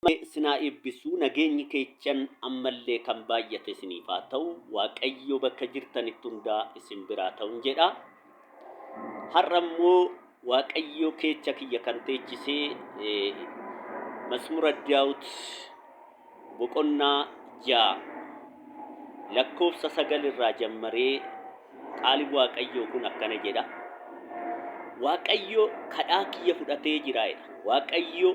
Sinaa eebbisuu nageenyi keechan ammallee kan baay'ate isiniif haa ta'u Waaqayyo bakka jirtanitti hundaa isin biraa ta'uun jedha. Har'a immoo Waaqayyo keecha kiyya kan teechisee Masmura Daawit boqonnaa 6 lakkoofsa 9 irraa jammaree qaali Waaqayyoo kun akkana jedha. Waaqayyo kadhaa kiyya fudhatee jira jedha. Waaqayyo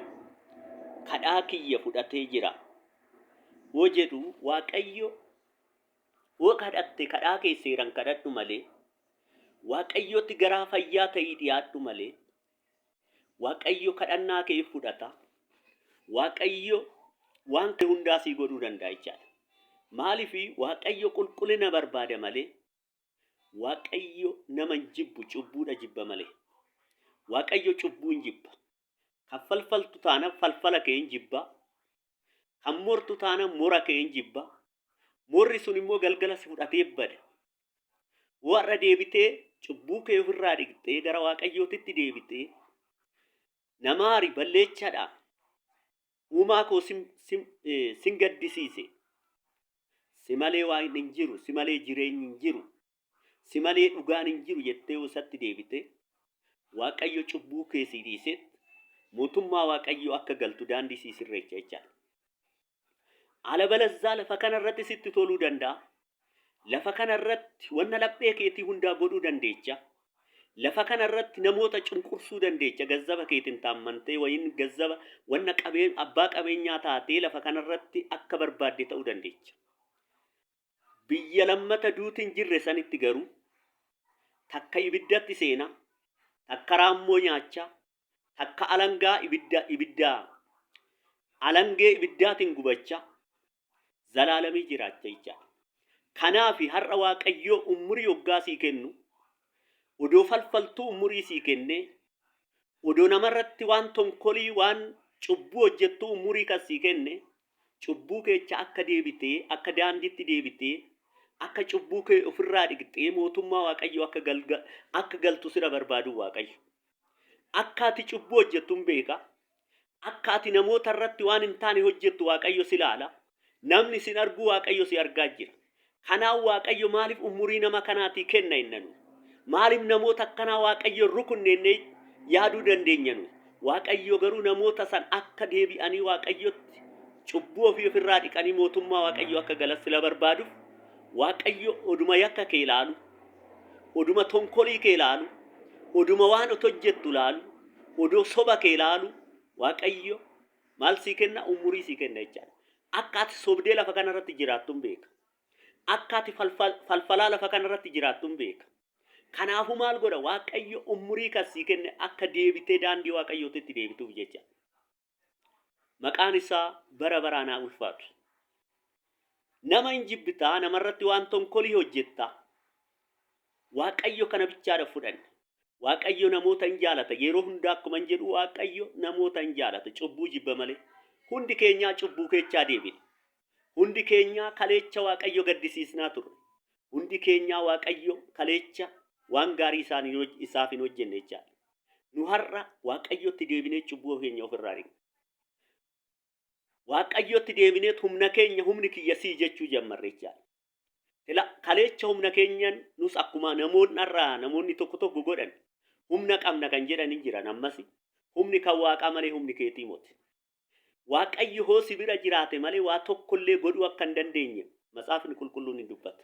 kadhaa kiyya fudhatee jira. Woo jedhu Waaqayyo woo kadhatte kadhaa kee seeraan kadhadhu malee Waaqayyotti garaa fayyaa ta'ii dhiyaadhu malee Waaqayyo kadhannaa kee fudhata. Waaqayyo waan kee hundaa sii godhuu danda'a jechaadha. Maaliif Waaqayyo qulqullina barbaada malee Waaqayyo nama hin jibbu, cubbuudha jibba malee. Waaqayyo cubbuu hin jibba. Kan falfaltu taana falfala kee hin jibba. Kan mortu taana mora kee hin jibba. Morri sun immoo galgala si fudhatee bada. Warra deebitee cubbuu kee ofirraa dhiqxee gara Waaqayyootitti deebitee namaari balleechadha. Uumaa koo sin gaddisiise. Si malee waan hin jiru, si malee jireenyi hin jiru, si malee dhugaan hin jiru jettee osatti deebitee Waaqayyo cubbuu kee si dhiisee mootummaa Waaqayyo akka galtu daandii si sirreessa jechaadha. Alabalazzaa lafa kanarratti sitti toluu danda'a. Lafa kanarratti wanna laphee keetii hundaa godhuu dandeecha. Lafa kanarratti namoota cunqursuu dandeecha. Gazzaba keetiin taammantee wayin gazzaba wanna abbaa qabeenyaa taatee lafa kanarratti akka barbaadde ta'uu dandeecha. Biyya lammata duutiin jirre sanitti garuu takka ibiddatti seena, takka raammoo nyaacha, takka alangaa alangee ibiddaatiin gubacha zalaalamii jiraacha jechaadha. Kanaaf har'a Waaqayyo umurii waggaa sii kennu odoo falfaltuu umurii sii kennee odoo namarratti waan tonkolii waan cubbuu hojjettu umurii kan sii kenne cubbuu keecha akka deebitee akka daandiitti deebitee akka cubbuu kee ofirraa dhiqxee mootummaa Waaqayyo akka galtu sira barbaadu Waaqayyo. Akka ati cubbuu hojjettuun beeka. Akka ati namoota irratti waan hin taane hojjettu Waaqayyo si ilaala. Namni sin argu Waaqayyo si argaa jira. Kanaaf Waaqayyo maaliif umurii nama kanaatii kenna innanu? Maaliif namoota akkanaa Waaqayyo rukunnee yaaduu dandeenya nu? Waaqayyo garuu namoota san akka deebi'anii Waaqayyotti cubbuu ofii ofirraa dhiqanii mootummaa Waaqayyo akka galan sila barbaaduuf Waaqayyo oduma yakka kee ilaalu, oduma tonkolii kee ilaalu, oduma waan hojjettu ilaalu, odoo soba kee ilaalu Waaqayyo maal sii kenna? Umurii sii kenna jechaadha. Akka ati sobdee lafa kanarratti jiraattuun beeka. Akka ati falfalaa lafa kanarratti jiraattuun beeka. Kanaafuu maal godha? Waaqayyo umurii kan sii kenne akka deebitee daandii Waaqayyootitti deebituuf jecha. Maqaan isaa bara baraan haa ulfaatu. Nama hin jibbitaa, namarratti waan tonkolii hojjetta. Waaqayyo kana bichaadhaaf fudhanne. Waaqayyo namoota hin jaalata. Yeroo hundaa akkuma jedhu Waaqayyo namoota hin jaalata. Cubbuu jibba malee. Hundi keenyaa cubbuu keechaa deebine. Hundi keenyaa kaleecha Waaqayyo gaddisiisnaa turre. Hundi keenyaa Waaqayyo kaleecha waan gaarii isaaf hin hojjenne jechaadha. Nu har'a Waaqayyotti deebinee cubbuu keenya ofirraa dhiqna. Waaqayyotti deebinee humni kiyya sii jechuu jammarre jechaadha. Kaleecha humna keenyan nus akkuma namoonni tokko godhan humna qabna kan jedhan hin jiran ammas humni kan Waaqaa malee humni keetii moti. Waaqayyo hoo si bira jiraate malee waa tokkollee godhuu akka hin dandeenye Matsaafni Qulqulluun ni dubbata.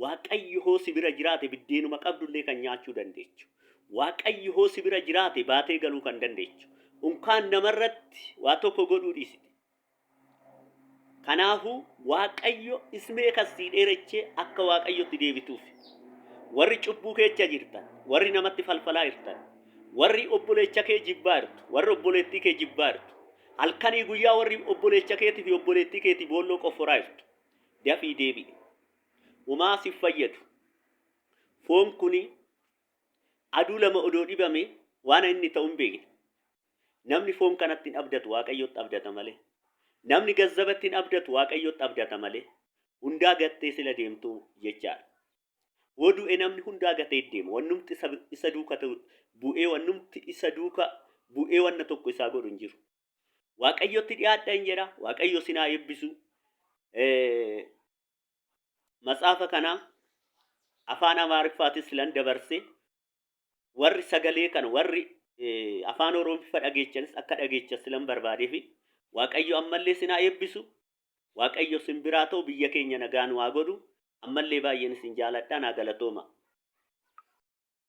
Waaqayyo hoo si bira jiraate biddeenuma qabdullee kan nyaachuu dandeechu. Waaqayyo hoo si bira jiraate baatee galuu kan dandeechu. Unkaan namarratti waa tokko godhuu dhiisite. Kanaafuu Waaqayyo ismee kasii dheerechee akka Waaqayyotti deebituuf. Warri cubbuu keecha jirtan, warri namatti falfalaa jirtan, warri obboleecha kee jibbaa jirtu, warri obboleettii kee jibbaa jirtu. Halkanii guyyaa warri obboleecha keetii fi obboleettii keetii boolloo qofforaa jirtu. Dafii deebi'i. Umaa si fayyadu. Foon kuni aduu lama odoo dhibame waan inni ta'u hin beekne. Namni foon kanatti hin abdatu Waaqayyotti abdata malee. Namni gazzabatti hin abdatu Waaqayyotti abdata malee. Hundaa gattee sila deemtu jechaadha. Wodu'e namni hundaa gatee deema. Wannumti isa duuka bu'ee wannumti isa duuka bu'ee wanna tokko isaa godhu hin jiru. waaqayyotti dhiyaadhaan jedha. Waaqayyo sinaa eebbisu. Matsaafa kana afaan Amaariffaatis filan dabarsee warri sagalee kana warri afaan Oromooffaa dhageechanis akka dhageechas filan barbaadee fi waaqayyo ammallee sinaa eebbisu. Waaqayyo sin biraa ta'u biyya keenya nagaan waa godhu. Ammallee baay'een isin jaaladha naa galatooma.